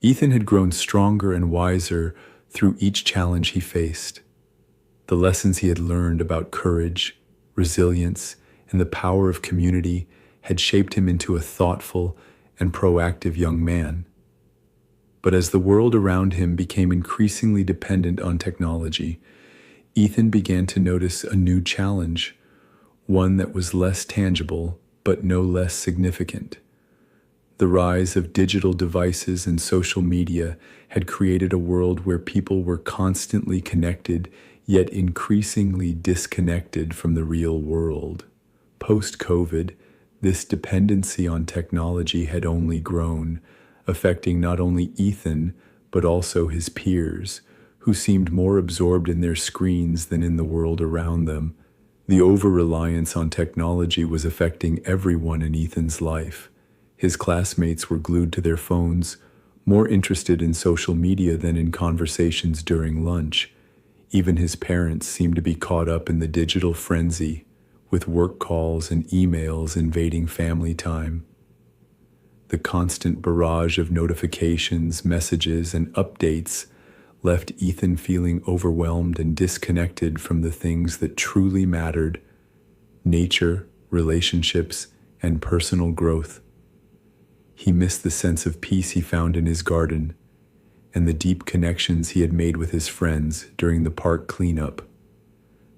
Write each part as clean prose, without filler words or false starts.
Ethan had grown stronger and wiser through each challenge he faced. The lessons he had learned about courage, resilience, and the power of community had shaped him into a thoughtful and proactive young man. But as the world around him became increasingly dependent on technology, Ethan began to notice a new challenge, one that was less tangible but no less significant. The rise of digital devices and social media had created a world where people were constantly connected, yet increasingly disconnected from the real world. Post-COVID, this dependency on technology had only grown, affecting not only Ethan, but also his peers, who seemed more absorbed in their screens than in the world around them. The over-reliance on technology was affecting everyone in Ethan's life. His classmates were glued to their phones, more interested in social media than in conversations during lunch. Even his parents seemed to be caught up in the digital frenzy, with work calls and emails invading family time. The constant barrage of notifications, messages, and updates left Ethan feeling overwhelmed and disconnected from the things that truly mattered: nature, relationships, and personal growth. He missed the sense of peace he found in his garden and the deep connections he had made with his friends during the park cleanup.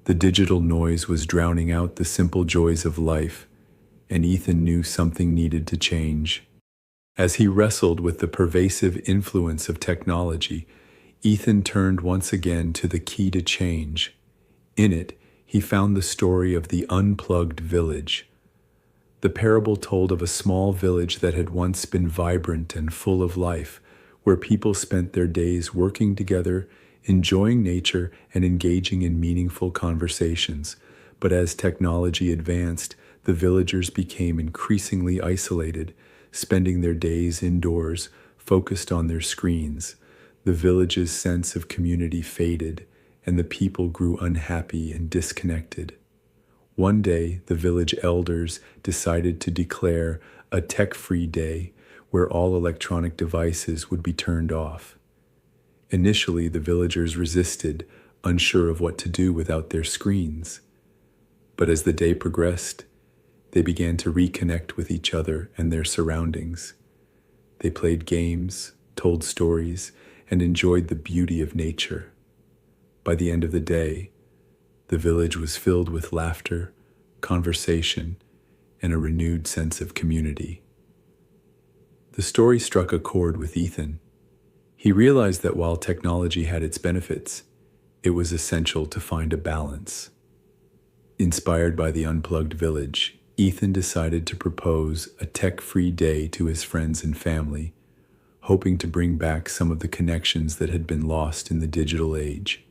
The digital noise was drowning out the simple joys of life, and Ethan knew something needed to change. As he wrestled with the pervasive influence of technology, Ethan turned once again to the key to change. In it, he found the story of the Unplugged Village. The parable told of a small village that had once been vibrant and full of life, where people spent their days working together, enjoying nature, and engaging in meaningful conversations. But as technology advanced, the villagers became increasingly isolated, spending their days indoors, focused on their screens. The village's sense of community faded, and the people grew unhappy and disconnected. One day, the village elders decided to declare a tech-free day where all electronic devices would be turned off. Initially, the villagers resisted, unsure of what to do without their screens. But as the day progressed, they began to reconnect with each other and their surroundings. They played games, told stories, and enjoyed the beauty of nature. By the end of the day, the village was filled with laughter, conversation, and a renewed sense of community. The story struck a chord with Ethan. He realized that while technology had its benefits, it was essential to find a balance. Inspired by the Unplugged Village, Ethan decided to propose a tech-free day to his friends and family, hoping to bring back some of the connections that had been lost in the digital age.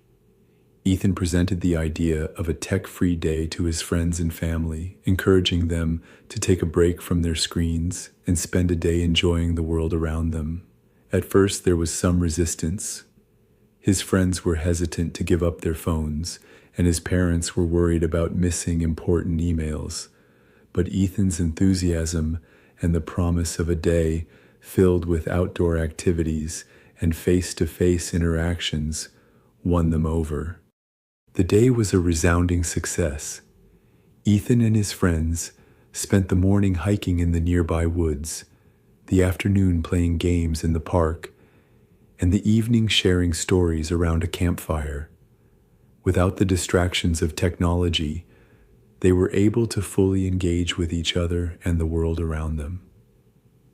Ethan presented the idea of a tech-free day to his friends and family, encouraging them to take a break from their screens and spend a day enjoying the world around them. At first, there was some resistance. His friends were hesitant to give up their phones, and his parents were worried about missing important emails. But Ethan's enthusiasm and the promise of a day filled with outdoor activities and face-to-face interactions won them over. The day was a resounding success. Ethan and his friends spent the morning hiking in the nearby woods, the afternoon playing games in the park, and the evening sharing stories around a campfire. Without the distractions of technology, they were able to fully engage with each other and the world around them.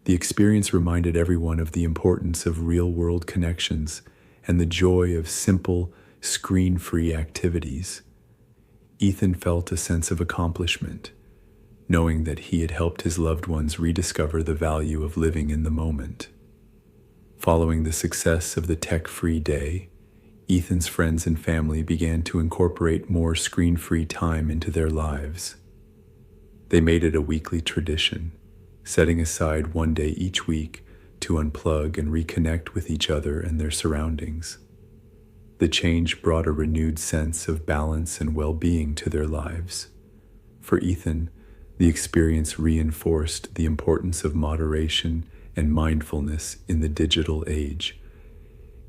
The experience reminded everyone of the importance of real-world connections and the joy of simple, screen-free activities. Ethan felt a sense of accomplishment, knowing that he had helped his loved ones rediscover the value of living in the moment. Following the success of the tech-free day, Ethan's friends and family began to incorporate more screen-free time into their lives. They made it a weekly tradition, setting aside one day each week to unplug and reconnect with each other and their surroundings. The change brought a renewed sense of balance and well-being to their lives. For Ethan, the experience reinforced the importance of moderation and mindfulness in the digital age.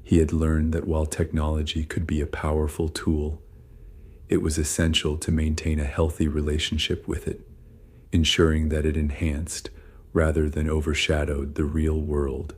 He had learned that while technology could be a powerful tool, it was essential to maintain a healthy relationship with it, ensuring that it enhanced rather than overshadowed the real world.